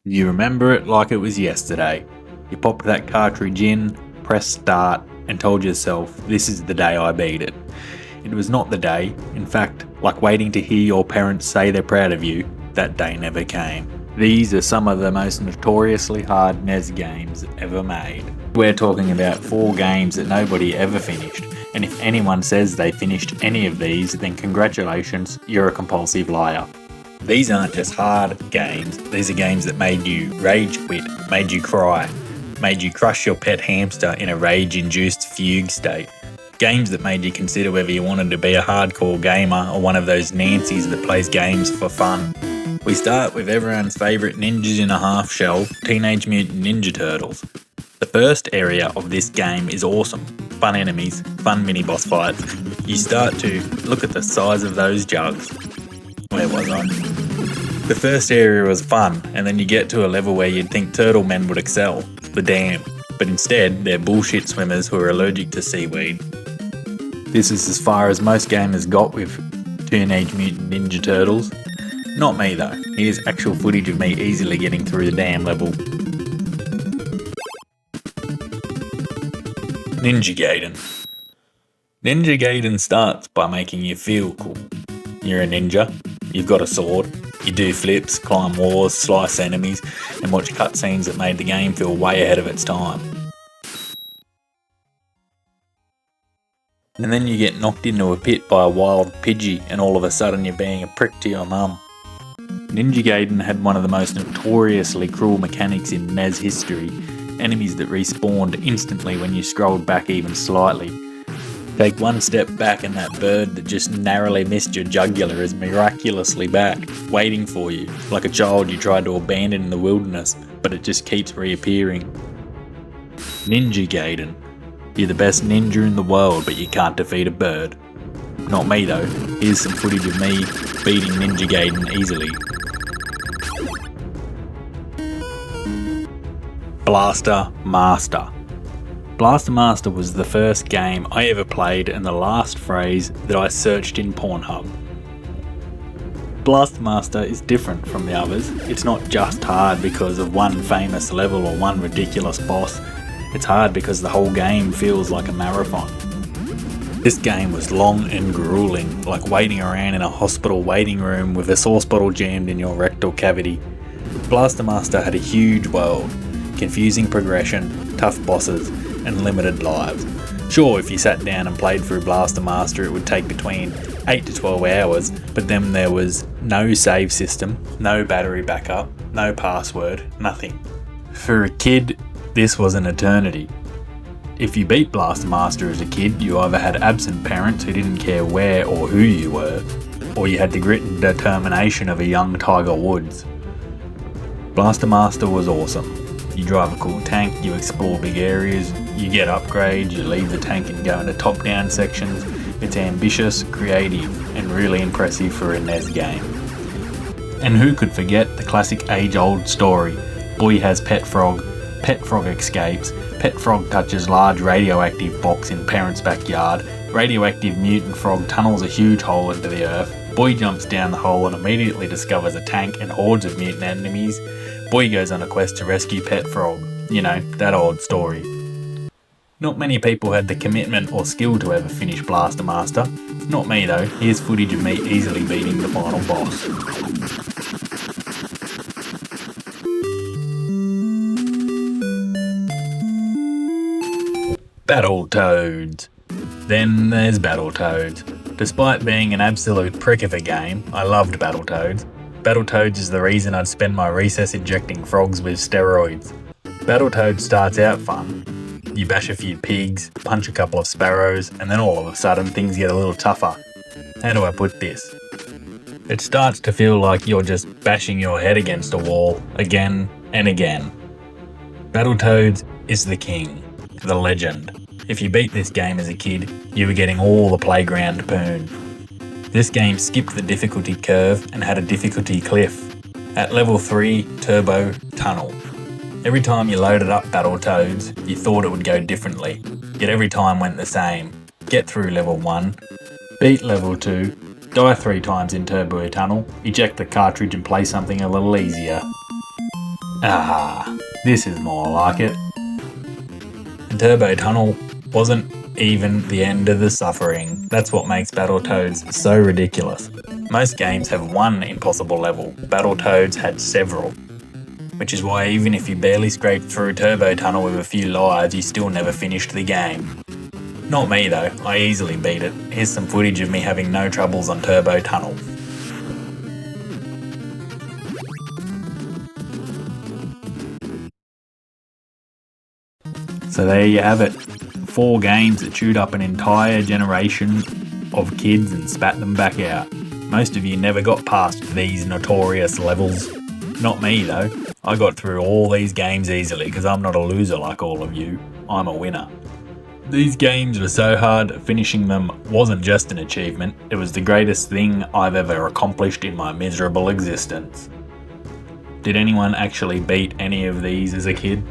You remember it like it was yesterday. You popped that cartridge in, pressed start, and told yourself, this is the day I beat it. It was not the day. In fact, like waiting to hear your parents say they're proud of you, that day never came. These are some of the most notoriously hard NES games ever made. We're talking about 4 games that nobody ever finished, and if anyone says they finished any of these, then congratulations, you're a compulsive liar. These aren't just hard games, these are games that made you rage quit, made you cry, made you crush your pet hamster in a rage-induced fugue state. Games that made you consider whether you wanted to be a hardcore gamer or one of those Nancys that plays games for fun. We start with everyone's favourite ninjas in a half shell, Teenage Mutant Ninja Turtles. The first area of this game is awesome. Fun enemies, fun mini-boss fights. You start to look at the size of those jugs. Where was I? The first area was fun, and then you get to a level where you'd think turtle men would excel, the dam, but instead they're bullshit swimmers who are allergic to seaweed. This is as far as most gamers got with Teenage Mutant Ninja Turtles. Not me though, here's actual footage of me easily getting through the dam level. Ninja Gaiden. Ninja Gaiden starts by making you feel cool. You're a ninja, you've got a sword, you do flips, climb walls, slice enemies, and watch cutscenes that made the game feel way ahead of its time. And then you get knocked into a pit by a wild Pidgey and all of a sudden you're being a prick to your mum. Ninja Gaiden had one of the most notoriously cruel mechanics in NES history, enemies that respawned instantly when you scrolled back even slightly. Take one step back and that bird that just narrowly missed your jugular is miraculously back, waiting for you, like a child you tried to abandon in the wilderness, but it just keeps reappearing. Ninja Gaiden. You're the best ninja in the world, but you can't defeat a bird. Not me though, here's some footage of me beating Ninja Gaiden easily. Blaster Master. Blaster Master was the first game I ever played and the last phrase that I searched in Pornhub. Blaster Master is different from the others. It's not just hard because of one famous level or one ridiculous boss. It's hard because the whole game feels like a marathon. This game was long and grueling, like waiting around in a hospital waiting room with a sauce bottle jammed in your rectal cavity. Blaster Master had a huge world, confusing progression, tough bosses, and limited lives. Sure, if you sat down and played through Blaster Master it would take between 8 to 12 hours, but then there was no save system, no battery backup, no password, nothing. For a kid, this was an eternity. If you beat Blaster Master as a kid, you either had absent parents who didn't care where or who you were, or you had the grit and determination of a young Tiger Woods. Blaster Master was awesome. You drive a cool tank, you explore big areas, you get upgrades, you leave the tank and go into top-down sections. It's ambitious, creative, and really impressive for a NES game. And who could forget the classic age-old story? Boy has pet frog escapes, pet frog touches large radioactive box in parent's backyard, radioactive mutant frog tunnels a huge hole into the earth, boy jumps down the hole and immediately discovers a tank and hordes of mutant enemies. Boy goes on a quest to rescue Pet Frog. You know, that old story. Not many people had the commitment or skill to ever finish Blaster Master. Not me though, here's footage of me easily beating the final boss. Battletoads. Then there's Battletoads. Despite being an absolute prick of a game, I loved Battletoads. Battletoads is the reason I'd spend my recess injecting frogs with steroids. Battletoads starts out fun. You bash a few pigs, punch a couple of sparrows, and then all of a sudden things get a little tougher. How do I put this? It starts to feel like you're just bashing your head against a wall again and again. Battletoads is the king, the legend. If you beat this game as a kid, you were getting all the playground poon. This game skipped the difficulty curve and had a difficulty cliff. At level 3, Turbo Tunnel. Every time you loaded up Battletoads, you thought it would go differently, yet every time went the same. Get through level 1, beat level 2, die 3 times in Turbo Tunnel, eject the cartridge and play something a little easier. Ah, this is more like it. And Turbo Tunnel wasn't even the end of the suffering. That's what makes Battletoads so ridiculous. Most games have one impossible level. Battletoads had several. Which is why even if you barely scraped through Turbo Tunnel with a few lives, you still never finished the game. Not me though, I easily beat it. Here's some footage of me having no troubles on Turbo Tunnel. So there you have it. 4 games that chewed up an entire generation of kids and spat them back out. Most of you never got past these notorious levels. Not me though. I got through all these games easily because I'm not a loser like all of you. I'm a winner. These games were so hard that finishing them wasn't just an achievement, it was the greatest thing I've ever accomplished in my miserable existence. Did anyone actually beat any of these as a kid?